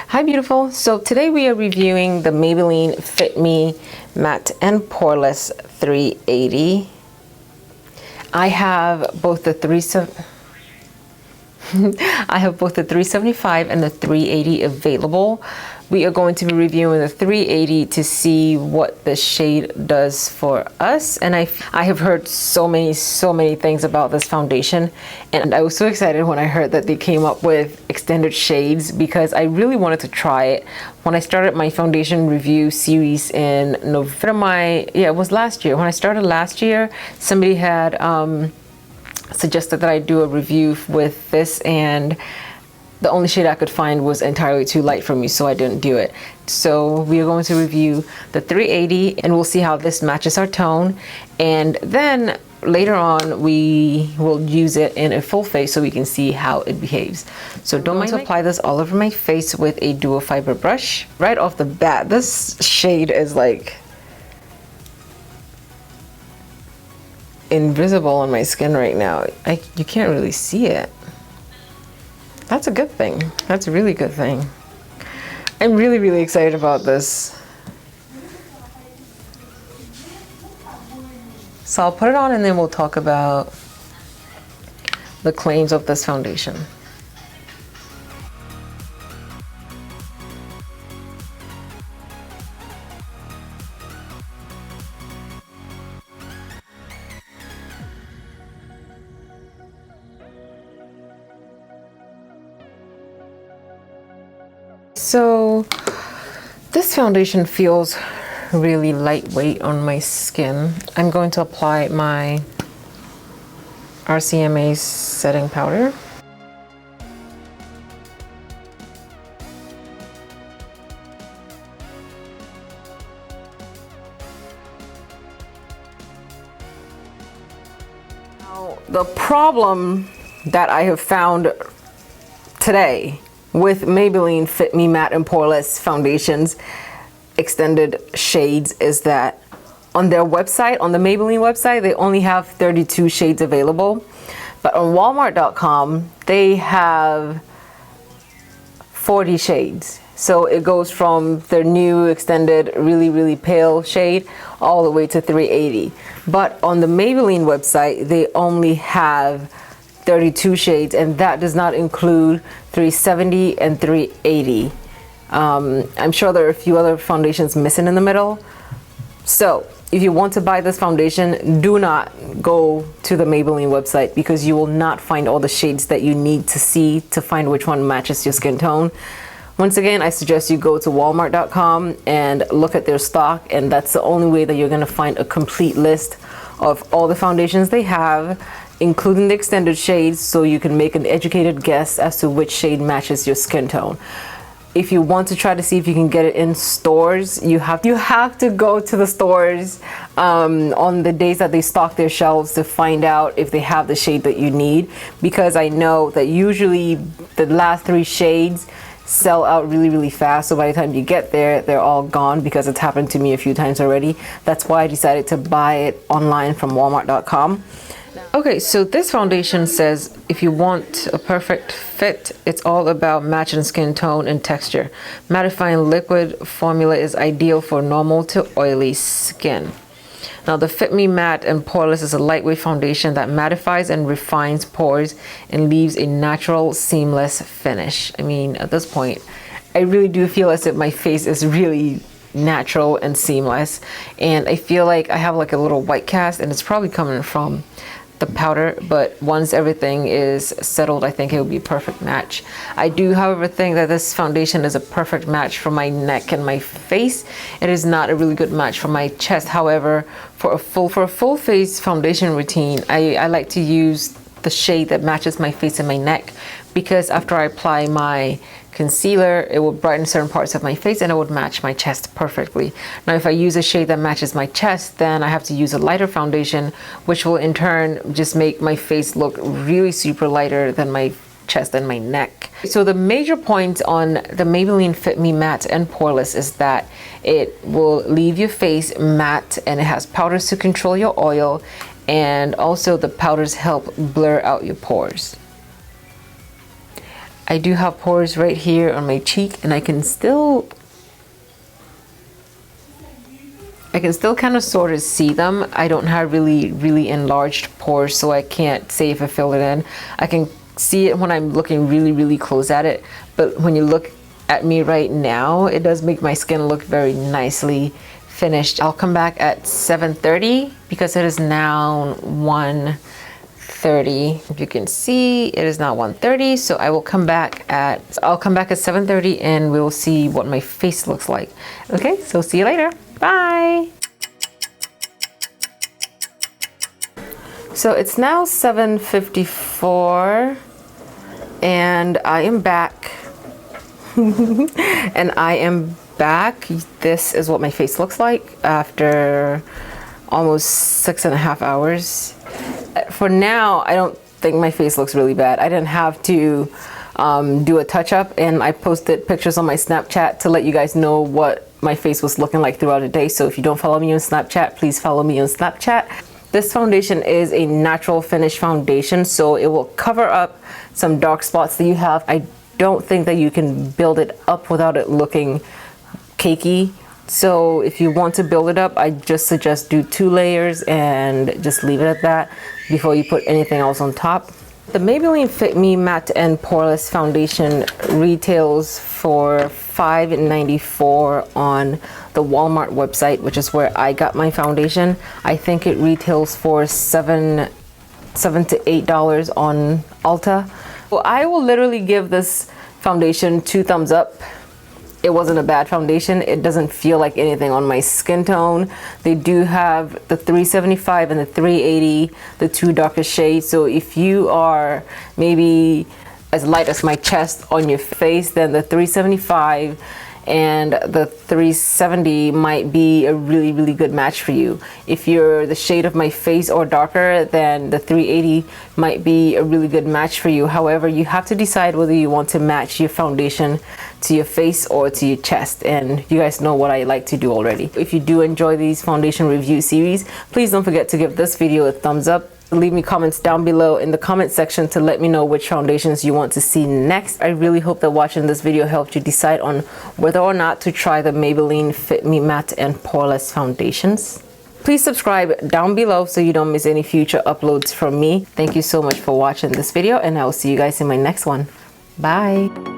Hi beautiful. So today we are reviewing the Maybelline Fit Me Matte and Poreless 380. I have both the 375 and the 380 available. We are going to be reviewing the 380 to see what the shade does for us. And I have heard so many things about this foundation, and I was so excited when I heard that they came up with extended shades because I really wanted to try it. When I started my foundation review series in November, it was last year. When I started last year, somebody had suggested that I do a review with this, and the only shade I could find was entirely too light for me, so I didn't do it. So we are going to review the 380 and we'll see how this matches our tone, and then later on we will use it in a full face so we can see how it behaves. So don't mind to apply this all over my face with a dual fiber brush. Right off the bat, this shade is like invisible on my skin right now. You can't really see it. That's a good thing. That's a really good thing. I'm really excited about this. So I'll put it on and then we'll talk about the claims of this foundation. So this foundation feels really lightweight on my skin. I'm going to apply my RCMA setting powder. Now, the problem that I have found today with Maybelline Fit Me Matte and Poreless foundations extended shades is that on their website, on the Maybelline website, they only have 32 shades available, but on walmart.com they have 40 shades. So it goes from their new extended really pale shade all the way to 380, but on the Maybelline website they only have 32 shades, and that does not include 370 and 380. I'm sure there are a few other foundations missing in the middle. So if you want to buy this foundation, do not go to the Maybelline website because you will not find all the shades that you need to see to find which one matches your skin tone. Once again, I suggest you go to walmart.com and look at their stock, and that's the only way that you're going to find a complete list of all the foundations they have, including the extended shades, so you can make an educated guess as to which shade matches your skin tone. If you want to try to see if you can get it in stores, you have to go to the stores on the days that they stock their shelves to find out if they have the shade that you need, because I know that usually the last 3 shades sell out really fast, so by the time you get there they're all gone, because it's happened to me a few times already. That's why I decided to buy it online from walmart.com. Okay, so this foundation says if you want a perfect fit, it's all about matching skin tone and texture. Mattifying liquid formula is ideal for normal to oily skin. Now, the Fit Me Matte and Poreless is a lightweight foundation that mattifies and refines pores and leaves a natural, seamless finish. I mean, at this point, I really do feel as if my face is really natural and seamless, and I feel like I have like a little white cast, and it's probably coming from the powder, but once everything is settled, I think it will be a perfect match. I do, however, think that this foundation is a perfect match for my neck and my face. It is not a really good match for my chest. However, for a full face foundation routine, I like to use the shade that matches my face and my neck, because after I apply my concealer, it will brighten certain parts of my face and it would match my chest perfectly. Now, if I use a shade that matches my chest, then I have to use a lighter foundation, which will in turn just make my face look really super lighter than my chest and my neck. So the major point on the Maybelline Fit Me Matte and Poreless is that it will leave your face matte, and it has powders to control your oil, and also the powders help blur out your pores. I do have pores right here on my cheek, and I can still kind of sort of see them. I don't have really enlarged pores, so I can't say if I fill it in. I can see it when I'm looking really close at it, but when you look at me right now, it does make my skin look very nicely finished. I'll come back at 7:30 because it is now 1:30. If you can see, it is now 1:30, so I'll come back at 7:30 and we'll see what my face looks like. Okay, so see you later. Bye. So it's now 7:54 and I am back. And I am back. This is what my face looks like after almost 6.5 hours. For now, I don't think my face looks really bad. I didn't have to do a touch-up, and I posted pictures on my Snapchat to let you guys know what my face was looking like throughout the day. So if you don't follow me on Snapchat, please follow me on Snapchat. This foundation is a natural finish foundation, so it will cover up some dark spots that you have. I don't think that you can build it up without it looking cakey. So if you want to build it up, I just suggest do 2 layers and just leave it at that before you put anything else on top. The Maybelline Fit Me Matte and Poreless Foundation retails for $5.94 on the Walmart website, which is where I got my foundation. I think it retails for $7 to $8 on Ulta. Well, I will literally give this foundation 2 thumbs up. It wasn't a bad foundation. It doesn't feel like anything on my skin tone. They do have the 375 and the 380, the 2 darkest shades. So if you are maybe as light as my chest on your face, then the 375 and the 370 might be a really good match for you. If you're the shade of my face or darker, then the 380 might be a really good match for you. However, you have to decide whether you want to match your foundation to your face or to your chest, and you guys know what I like to do already. If you do enjoy these foundation review series, please don't forget to give this video a thumbs up. Leave me comments down below in the comment section to let me know which foundations you want to see next. I really hope that watching this video helped you decide on whether or not to try the Maybelline Fit Me Matte and Poreless foundations. Please subscribe down below so you don't miss any future uploads from me. Thank you so much for watching this video, and I will see you guys in my next one. Bye.